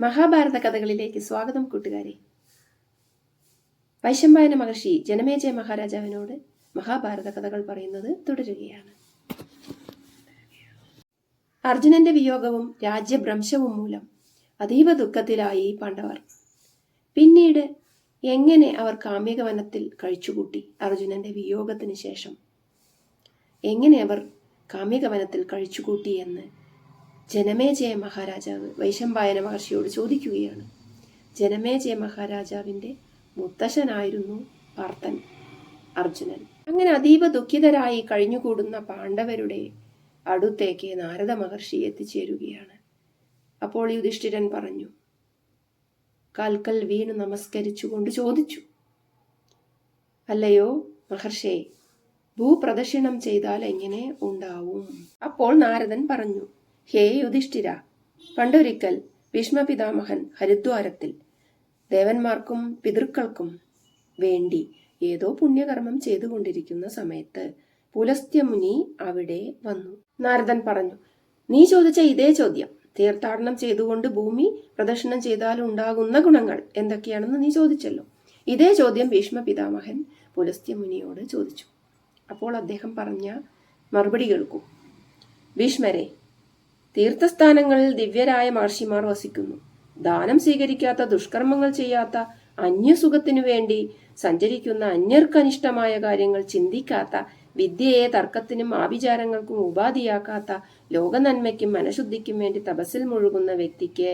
മഹാഭാരത കഥകളിലേക്ക് സ്വാഗതം കൂട്ടുകാരെ. വൈശമ്പായന മഹർഷി ജനമേജയ മഹാരാജാവിനോട് മഹാഭാരത കഥകൾ പറയുന്നത് തുടരുകയാണ്. അർജുനന്റെ വിയോഗവും രാജ്യഭ്രംശവും മൂലം അതീവ ദുഃഖത്തിലായി പാണ്ഡവർ. പിന്നീട് എങ്ങനെ അവർ കാമ്യകവനത്തിൽ കഴിച്ചുകൂട്ടി? അർജുനന്റെ വിയോഗത്തിന് ശേഷം എങ്ങനെ അവർ കാമ്യകവനത്തിൽ കഴിച്ചുകൂട്ടി എന്ന് ജനമേജയ മഹാരാജാവ് വൈശമ്പായന മഹർഷിയോട് ചോദിക്കുകയാണ്. ജനമേജയ മഹാരാജാവിൻ്റെ മുത്തശ്ശനായിരുന്നു പാർത്ഥൻ, അർജുനൻ. അങ്ങനെ അതീവ ദുഃഖിതരായി കഴിഞ്ഞുകൂടുന്ന പാണ്ഡവരുടെ അടുത്തേക്ക് നാരദ മഹർഷി എത്തിച്ചേരുകയാണ്. അപ്പോൾ യുധിഷ്ഠിരൻ പറഞ്ഞു, കാൽക്കൽ വീണ് നമസ്കരിച്ചുകൊണ്ട് ചോദിച്ചു, അല്ലയോ മഹർഷേ, ഭൂപ്രദക്ഷിണം ചെയ്താൽ എങ്ങനെ ഉണ്ടാവും? അപ്പോൾ നാരദൻ പറഞ്ഞു, ഹേ യുധിഷ്ഠിര, പണ്ടൊരിക്കൽ ഭീഷ്മപിതാമഹൻ ഹരിദ്വാരത്തിൽ ദേവന്മാർക്കും പിതൃക്കൾക്കും വേണ്ടി ഏതോ പുണ്യകർമ്മം ചെയ്തുകൊണ്ടിരിക്കുന്ന സമയത്ത് പുലസ്ത്യമുനി അവിടെ വന്നു. നാരദൻ പറഞ്ഞു, നീ ചോദിച്ച ഇതേ ചോദ്യം തീർത്ഥാടനം ചെയ്തുകൊണ്ട് ഭൂമി പ്രദക്ഷിണം ചെയ്താൽ ഉണ്ടാകുന്ന ഗുണങ്ങൾ എന്തൊക്കെയാണെന്ന് നീ ചോദിച്ചല്ലോ. ഇതേ ചോദ്യം ഭീഷ്മപിതാമഹൻ പുലസ്ത്യമുനിയോട് ചോദിച്ചു. അപ്പോൾ അദ്ദേഹം പറഞ്ഞ മറുപടി കേൾക്കൂ. ഭീഷ്മരെ, തീർത്ഥസ്ഥാനങ്ങളിൽ ദിവ്യരായ മഹർഷിമാർ വസിക്കുന്നു. ദാനം സ്വീകരിക്കാത്ത, ദുഷ്കർമ്മങ്ങൾ ചെയ്യാത്ത, അന്യസുഖത്തിനു വേണ്ടി സഞ്ചരിക്കുന്ന, അന്യർക്കനിഷ്ടമായ കാര്യങ്ങൾ ചിന്തിക്കാത്ത, വിദ്യയെ തർക്കത്തിനും ആഭിചാരങ്ങൾക്കും ഉപാധിയാക്കാത്ത, ലോകനന്മയ്ക്കും മനഃശുദ്ധിക്കും വേണ്ടി തപസ്സിൽ മുഴുകുന്ന വ്യക്തിക്ക്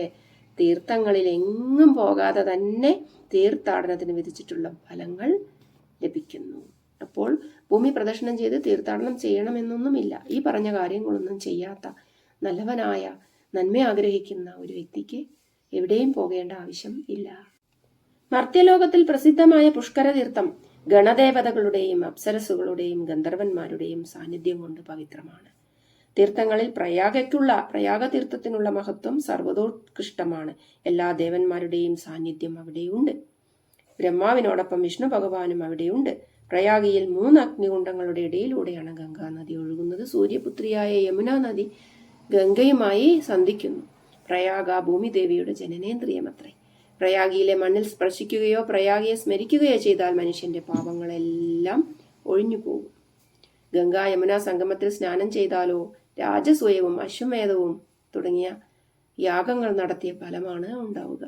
തീർത്ഥങ്ങളിൽ എങ്ങും പോകാതെ തന്നെ തീർത്ഥാടനത്തിന് വിധിച്ചിട്ടുള്ള ഫലങ്ങൾ ലഭിക്കുന്നു. അപ്പോൾ ഭൂമി പ്രദക്ഷിണം ചെയ്ത് തീർത്ഥാടനം ചെയ്യണമെന്നൊന്നുമില്ല. ഈ പറഞ്ഞ കാര്യങ്ങളൊന്നും ചെയ്യാത്ത നല്ലവനായ നന്മ ആഗ്രഹിക്കുന്ന ഒരു വ്യക്തിക്ക് എവിടെയും പോകേണ്ട ആവശ്യം ഇല്ല. മർത്യലോകത്തിൽ പ്രസിദ്ധമായ പുഷ്കര തീർത്ഥം ഗണദേവതകളുടെയും അപ്സരസുകളുടെയും ഗന്ധർവന്മാരുടെയും സാന്നിധ്യം കൊണ്ട് പവിത്രമാണ്. തീർത്ഥങ്ങളിൽ പ്രയാഗതീർത്ഥത്തിനുള്ള മഹത്വം സർവ്വതോത്കൃഷ്ടമാണ്. എല്ലാ ദേവന്മാരുടെയും സാന്നിധ്യം അവിടെയുണ്ട്. ബ്രഹ്മാവിനോടൊപ്പം വിഷ്ണു ഭഗവാനും അവിടെയുണ്ട്. പ്രയാഗിയിൽ 3 അഗ്നികുണ്ഡങ്ങളുടെ ഇടയിലൂടെയാണ് ഗംഗാ നദി ഒഴുകുന്നത്. സൂര്യപുത്രിയായ യമുനാ നദി ഗംഗയുമായി സന്ധിക്കുന്നു. പ്രയാഗ ഭൂമിദേവിയുടെ ജനനേന്ദ്രിയമത്രേ. പ്രയാഗിയിലെ മണ്ണിൽ സ്പർശിക്കുകയോ പ്രയാഗിയെ സ്മരിക്കുകയോ ചെയ്താൽ മനുഷ്യന്റെ പാപങ്ങളെല്ലാം ഒഴിഞ്ഞു പോകും. ഗംഗാ യമുന സംഗമത്തിൽ സ്നാനം ചെയ്താലോ രാജസൂയവും അശ്വമേധവും തുടങ്ങിയ യാഗങ്ങൾ നടത്തിയ ഫലമാണ് ഉണ്ടാവുക.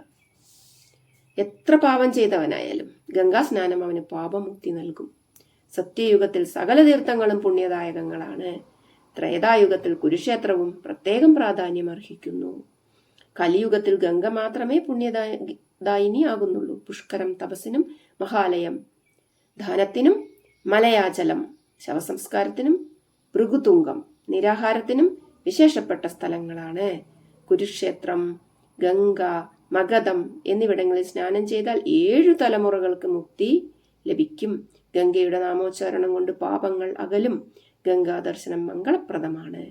എത്ര പാപം ചെയ്തവനായാലും ഗംഗാ സ്നാനം അവന് പാപമുക്തി നൽകും. സത്യയുഗത്തിൽ സകല തീർത്ഥങ്ങളും പുണ്യദായകങ്ങളാണ്. ത്രേതായുഗത്തിൽ കുരുക്ഷേത്രവും പ്രത്യേകം പ്രാധാന്യം അർഹിക്കുന്നു. കലിയുഗത്തിൽ ഗംഗ മാത്രമേ പുണ്യദായിനി ആകുന്നുള്ളൂ. പുഷ്കരം തപസ്സിനും, മഹാലയം ദാനത്തിനും, മലയാചലം ശവസംസ്കാരത്തിനും, ഭൃഗുതുംഗം നിരാഹാരത്തിനും വിശേഷപ്പെട്ട സ്ഥലങ്ങളാണ്. കുരുക്ഷേത്രം, ഗംഗ, മഗധം എന്നിവിടങ്ങളിൽ സ്നാനം ചെയ്താൽ 7 തലമുറകൾക്ക് മുക്തി ലഭിക്കും. ഗംഗയുടെ നാമോച്ചാരണം കൊണ്ട് പാപങ്ങൾ അകലും. ഗംഗാ ദർശനം മംഗളപ്രദമാണ്.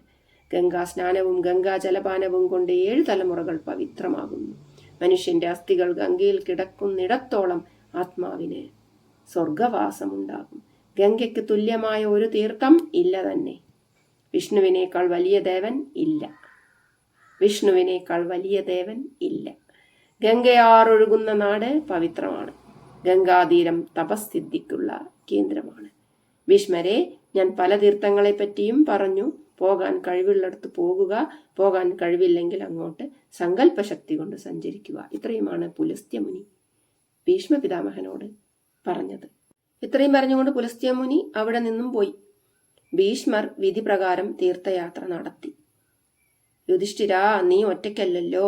ഗംഗാ സ്നാനവും ഗംഗാ ജലപാനവും കൊണ്ട് 7 തലമുറകൾ പവിത്രമാകുന്നു. മനുഷ്യന്റെ അസ്ഥികൾ ഗംഗയിൽ കിടക്കുന്നിടത്തോളം ആത്മാവിന് സ്വർഗവാസമുണ്ടാകും. ഗംഗയ്ക്ക് തുല്യമായ ഒരു തീർത്ഥം ഇല്ല തന്നെ. വിഷ്ണുവിനേക്കാൾ വലിയ ദേവൻ ഇല്ല. ഗംഗയാറൊഴുകുന്ന നാട് പവിത്രമാണ്. ഗംഗാതീരം തപസ്ഥിതിക്കുള്ള കേന്ദ്രമാണ്. ഭീഷ്മരെ, ഞാൻ പല തീർത്ഥങ്ങളെ പറ്റിയും പറഞ്ഞു. പോകാൻ കഴിവുള്ളിടത്ത് പോകുക, പോകാൻ കഴിവില്ലെങ്കിൽ അങ്ങോട്ട് സങ്കല്പശക്തി കൊണ്ട് സഞ്ചരിക്കുക. ഇത്രയുമാണ് പുലസ്ത്യമുനി ഭീഷ്മപിതാമഹനോട് പറഞ്ഞത്. ഇത്രയും പറഞ്ഞുകൊണ്ട് പുലസ്ത്യമുനി അവിടെ നിന്നും പോയി. ഭീഷ്മർ വിധി പ്രകാരം തീർത്ഥയാത്ര നടത്തി. യുധിഷ്ഠിര, നീ ഒറ്റയ്ക്കല്ലല്ലോ,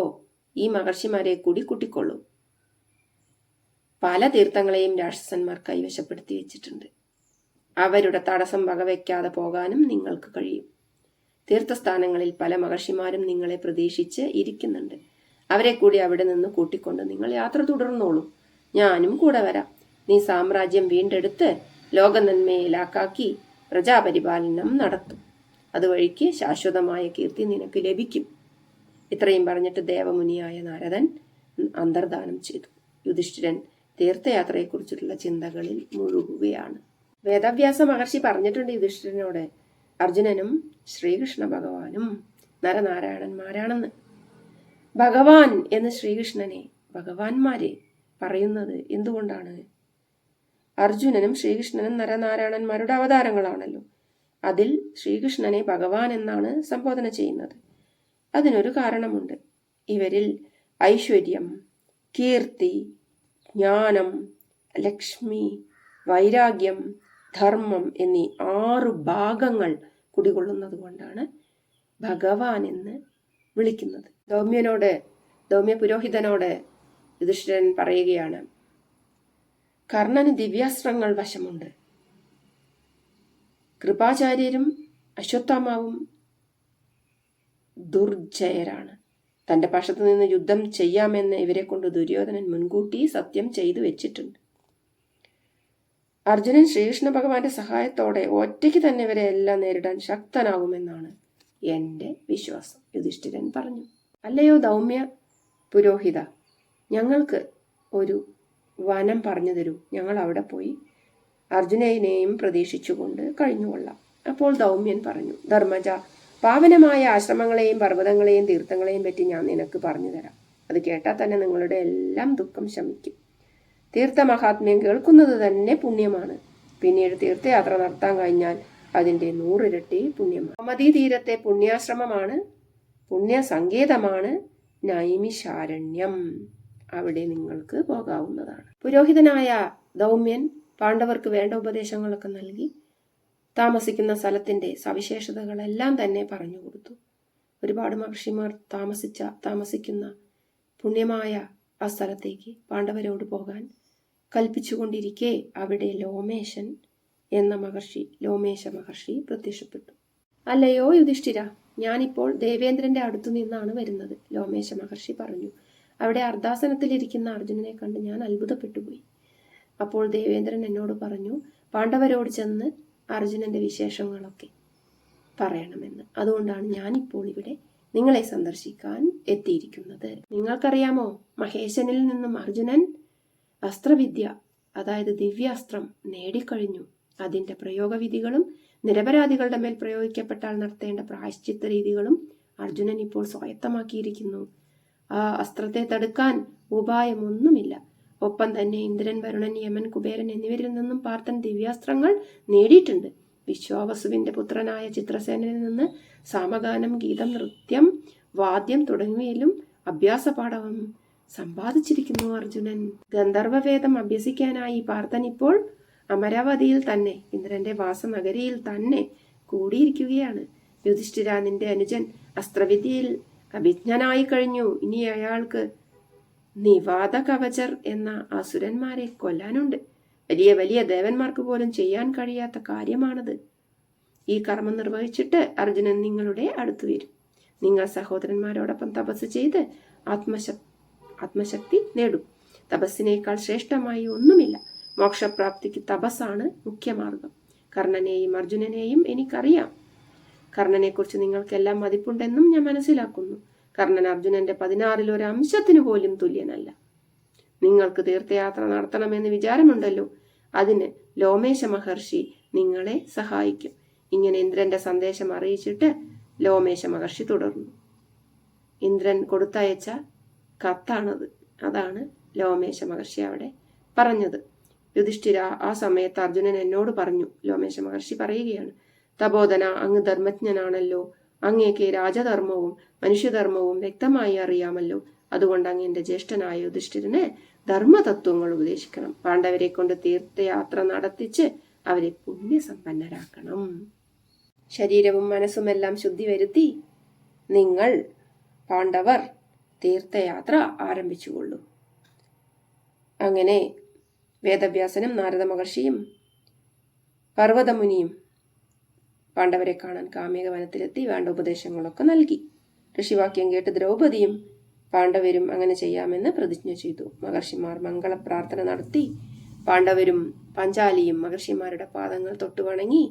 ഈ മഹർഷിമാരെ കൂടി കൂട്ടിക്കൊള്ളൂ. പല തീർത്ഥങ്ങളെയും രാക്ഷസന്മാർ കൈവശപ്പെടുത്തി വെച്ചിട്ടുണ്ട്. അവരുടെ തടസ്സം വകവയ്ക്കാതെ പോകാനും നിങ്ങൾക്ക് കഴിയും. തീർത്ഥസ്ഥാനങ്ങളിൽ പല മഹർഷിമാരും നിങ്ങളെ പ്രതീക്ഷിച്ച് ഇരിക്കുന്നുണ്ട്. അവരെ കൂടി അവിടെ നിന്ന് കൂട്ടിക്കൊണ്ട് നിങ്ങൾ യാത്ര തുടർന്നോളൂ. ഞാനും കൂടെ വരാം. നീ സാമ്രാജ്യം വീണ്ടെടുത്ത് ലോകനന്മയിലാക്കി പ്രജാപരിപാലനം നടത്തും. അതുവഴിക്ക് ശാശ്വതമായ കീർത്തി നിനക്ക് ലഭിക്കും. ഇത്രയും പറഞ്ഞിട്ട് ദേവമുനിയായ നാരദൻ അന്തർദാനം ചെയ്തു. യുധിഷ്ഠിരൻ തീർത്ഥയാത്രയെക്കുറിച്ചിട്ടുള്ള ചിന്തകളിൽ മുഴുകുകയാണ്. വേദവ്യാസ മഹർഷി പറഞ്ഞിട്ടുണ്ട് യുധിഷ്ഠിരനോട്, അർജുനനും ശ്രീകൃഷ്ണ ഭഗവാനും നരനാരായണന്മാരാണെന്ന്. ഭഗവാൻ എന്ന് ശ്രീകൃഷ്ണനെ ഭഗവാന്മാരെ പറയുന്നത് എന്തുകൊണ്ടാണ്? അർജുനനും ശ്രീകൃഷ്ണനും നരനാരായണന്മാരുടെ അവതാരങ്ങളാണല്ലോ. അതിൽ ശ്രീകൃഷ്ണനെ ഭഗവാൻ എന്നാണ് സംബോധന ചെയ്യുന്നത്. അതിനൊരു കാരണമുണ്ട്. ഇവരിൽ ഐശ്വര്യം, കീർത്തി, ജ്ഞാനം, ലക്ഷ്മി, വൈരാഗ്യം, ധർമ്മം എന്നീ 6 ഭാഗങ്ങൾ കുടികൊള്ളുന്നത് കൊണ്ടാണ് ഭഗവാൻ എന്ന് വിളിക്കുന്നത്. ദൗമ്യ പുരോഹിതനോട് യുധിഷ്ഠിരൻ പറയുകയാണ്, കർണന് ദിവ്യാസ്ത്രങ്ങൾ വശമുണ്ട്. കൃപാചാര്യരും അശ്വത്ഥാമാവും ദുർജയരാണ്. തന്റെ പക്ഷത്തു നിന്ന് യുദ്ധം ചെയ്യാമെന്ന് ഇവരെ കൊണ്ട് ദുര്യോധനൻ മുൻകൂട്ടി സത്യം ചെയ്തു വെച്ചിട്ടുണ്ട്. അർജുനൻ ശ്രീകൃഷ്ണ ഭഗവാന്റെ സഹായത്തോടെ ഒറ്റയ്ക്ക് തന്നെ ഇവരെ എല്ലാം നേരിടാൻ ശക്തനാകുമെന്നാണ് എൻ്റെ വിശ്വാസം, യുധിഷ്ഠിരൻ പറഞ്ഞു. അല്ലയോ ദൗമ്യ പുരോഹിത, ഞങ്ങൾക്ക് ഒരു വനം പറഞ്ഞു തരൂ. ഞങ്ങൾ അവിടെ പോയി അർജുനനെയും പ്രതീക്ഷിച്ചുകൊണ്ട് കഴിഞ്ഞുകൊള്ളാം. അപ്പോൾ ദൗമ്യൻ പറഞ്ഞു, ധർമ്മജ, പാവനമായ ആശ്രമങ്ങളെയും പർവ്വതങ്ങളെയും തീർത്ഥങ്ങളെയും പറ്റി ഞാൻ നിനക്ക് പറഞ്ഞു തരാം. അത് കേട്ടാൽ തന്നെ നിങ്ങളുടെ എല്ലാം ദുഃഖം ശമിക്കും. തീർത്ഥമഹാത്മ്യം കേൾക്കുന്നത് തന്നെ പുണ്യമാണ്. പിന്നീട് തീർത്ഥയാത്ര നടത്താൻ കഴിഞ്ഞാൽ അതിൻ്റെ 100 ഇരട്ടി പുണ്യമാണ്. ഗോമതീ തീരത്തെ പുണ്യാശ്രമമാണ്, പുണ്യസങ്കേതമാണ് നൈമിഷാരണ്യം. അവിടെ നിങ്ങൾക്ക് പോകാവുന്നതാണ്. പുരോഹിതനായ ദൗമ്യൻ പാണ്ഡവർക്ക് വേണ്ട ഉപദേശങ്ങളൊക്കെ നൽകി താമസിക്കുന്ന സ്ഥലത്തിന്റെ സവിശേഷതകളെല്ലാം തന്നെ പറഞ്ഞു കൊടുത്തു. ഒരുപാട് മഹർഷിമാർ താമസിക്കുന്ന പുണ്യമായ ആ സ്ഥലത്തേക്ക് പാണ്ഡവരോട് പോകാൻ കൽപ്പിച്ചുകൊണ്ടിരിക്കെ അവിടെ ലോമേശൻ എന്ന ലോമേശ മഹർഷി പ്രത്യക്ഷപ്പെട്ടു. അല്ലയോ യുധിഷ്ഠിര, ഞാനിപ്പോൾ ദേവേന്ദ്രന്റെ അടുത്തു നിന്നാണ് വരുന്നത്, ലോമേശ മഹർഷി പറഞ്ഞു. അവിടെ അർദ്ധാസനത്തിലിരിക്കുന്ന അർജുനനെ കണ്ട് ഞാൻ അത്ഭുതപ്പെട്ടുപോയി. അപ്പോൾ ദേവേന്ദ്രൻ എന്നോട് പറഞ്ഞു, പാണ്ഡവരോട് ചെന്ന് അർജുനന്റെ വിശേഷങ്ങളൊക്കെ പറയണമെന്ന്. അതുകൊണ്ടാണ് ഞാനിപ്പോൾ ഇവിടെ നിങ്ങളെ സന്ദർശിക്കാൻ എത്തിയിരിക്കുന്നത്. നിങ്ങൾക്കറിയാമോ, മഹേശനിൽ നിന്നും അർജുനൻ അസ്ത്രവിദ്യ, അതായത് ദിവ്യാസ്ത്രം നേടിക്കഴിഞ്ഞു. അതിന്റെ പ്രയോഗവിധികളും നിരപരാധികളുടെ മേൽ പ്രയോഗിക്കപ്പെട്ടാൽ നടത്തേണ്ട പ്രായശ്ചിത്ത രീതികളും അർജുനൻ ഇപ്പോൾ സ്വായത്തമാക്കിയിരിക്കുന്നു. ആ അസ്ത്രത്തെ തടുക്കാൻ ഉപായമൊന്നുമില്ല. ഒപ്പം തന്നെ ഇന്ദ്രൻ, വരുണൻ, യമൻ, കുബേരൻ എന്നിവരിൽ നിന്നും പാർത്ഥൻ ദിവ്യാസ്ത്രങ്ങൾ നേടിയിട്ടുണ്ട്. വിശ്വാവസുവിന്റെ പുത്രനായ ചിത്രസേനനിൽ നിന്ന് സാമഗാനം, ഗീതം, നൃത്യം, വാദ്യം തുടങ്ങിയവയിലും അഭ്യാസപാഠവും സമ്പാദിച്ചിരിക്കുന്നു അർജുനൻ. ഗന്ധർവവേദം അഭ്യസിക്കാനായി പാർത്ഥൻ ഇപ്പോൾ അമരാവതിയിൽ തന്നെ, ഇന്ദ്രന്റെ വാസനഗരിയിൽ തന്നെ കൂടിയിരിക്കുകയാണ്. യുധിഷ്ഠിര, നിന്റെ അനുജൻ അസ്ത്രവിദ്യയിൽ അഭിജ്ഞനായി കഴിഞ്ഞു. ഇനി അയാൾക്ക് നിവാത കവചർ എന്ന അസുരന്മാരെ കൊല്ലാനുണ്ട്. വലിയ വലിയ ദേവന്മാർക്ക് പോലും ചെയ്യാൻ കഴിയാത്ത കാര്യമാണത്. ഈ കർമ്മം നിർവഹിച്ചിട്ട് അർജുനൻ നിങ്ങളുടെ അടുത്ത് വരും. നിങ്ങൾ സഹോദരന്മാരോടൊപ്പം തപസ് ചെയ്ത് ആത്മശക്തി നേടും. തപസ്സിനേക്കാൾ ശ്രേഷ്ഠമായി ഒന്നുമില്ല. മോക്ഷപ്രാപ്തിക്ക് തപസ്സാണ് മുഖ്യമാർഗം. കർണനെയും അർജുനനെയും എനിക്കറിയാം. കർണനെക്കുറിച്ച് നിങ്ങൾക്കെല്ലാം മതിപ്പുണ്ടെന്നും ഞാൻ മനസ്സിലാക്കുന്നു. കർണൻ അർജുനന്റെ 16-ൽ ഒരു അംശത്തിനു പോലും തുല്യനല്ല. നിങ്ങൾക്ക് തീർത്ഥയാത്ര നടത്തണമെന്ന് വിചാരമുണ്ടല്ലോ, അതിന് ലോമേശ മഹർഷി നിങ്ങളെ സഹായിക്കും. ഇങ്ങനെ ഇന്ദ്രന്റെ സന്ദേശം അറിയിച്ചിട്ട് ലോമേശ മഹർഷി തുടർന്നു. ഇന്ദ്രൻ കൊടുത്തയച്ച കത്താണത്. അതാണ് ലോമേശ മഹർഷി അവിടെ പറഞ്ഞത്. യുധിഷ്ഠിര, ആ സമയത്ത് അർജുനൻ എന്നോട് പറഞ്ഞു, ലോമേശ മഹർഷി പറയുകയാണ്, തപോധന, അങ്ങ് ധർമ്മജ്ഞനാണല്ലോ. അങ്ങേക്ക് രാജധർമ്മവും മനുഷ്യധർമ്മവും വ്യക്തമായി അറിയാമല്ലോ. അതുകൊണ്ട് അങ്ങ് എന്റെ ജ്യേഷ്ഠനായ യുധിഷ്ഠിരന് ധർമ്മതത്വങ്ങൾ ഉപദേശിക്കണം. പാണ്ഡവരെ കൊണ്ട് തീർത്ഥയാത്ര നടത്തിച്ച് അവരെ പുണ്യസമ്പന്നരാക്കണം. ശരീരവും മനസ്സുമെല്ലാം ശുദ്ധി വരുത്തി നിങ്ങൾ പാണ്ഡവർ തീർത്ഥയാത്ര ആരംഭിച്ചുകൊള്ളൂ. അങ്ങനെ വേദവ്യാസനും നാരദ മഹർഷിയും പർവ്വതമുനിയും പാണ്ഡവരെ കാണാൻ കാമ്യക വനത്തിലെത്തി വേണ്ട ഉപദേശങ്ങളൊക്കെ നൽകി. ഋഷിവാക്യം കേട്ട് ദ്രൗപദിയും പാണ്ഡവരും അങ്ങനെ ചെയ്യാമെന്ന് പ്രതിജ്ഞ ചെയ്തു. മഹർഷിമാർ മംഗളപ്രാർത്ഥന നടത്തി. പാണ്ഡവരും പാഞ്ചാലിയും മഹർഷിമാരുടെ പാദങ്ങൾ തൊട്ടുവണങ്ങി.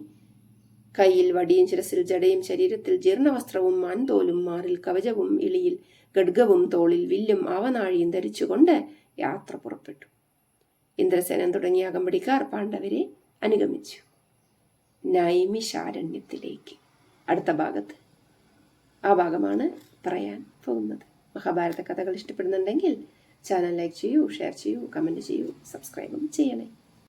കയ്യിൽ വടിയും ശിരസിൽ ജടയും ശരീരത്തിൽ ജീർണവസ്ത്രവും മാൻതോലും മാറിൽ കവചവും ഇളിയിൽ ഗഡ്ഗവും തോളിൽ വില്ലും ആവനാഴിയും ധരിച്ചുകൊണ്ട് യാത്ര പുറപ്പെട്ടു. ഇന്ദ്രസേനൻ തുടങ്ങിയ അകമ്പടിക്കാർ പാണ്ഡവരെ അനുഗമിച്ചു നൈമിഷാരണ്യത്തിലേക്ക്. അടുത്ത ഭാഗത്ത് ആ ഭാഗമാണ് പറയാൻ പോകുന്നത്. മഹാഭാരത കഥകൾ ഇഷ്ടപ്പെടുന്നുണ്ടെങ്കിൽ ചാനൽ ലൈക്ക് ചെയ്യൂ, ഷെയർ ചെയ്യൂ, കമൻറ്റ് ചെയ്യൂ, സബ്സ്ക്രൈബും ചെയ്യണേ.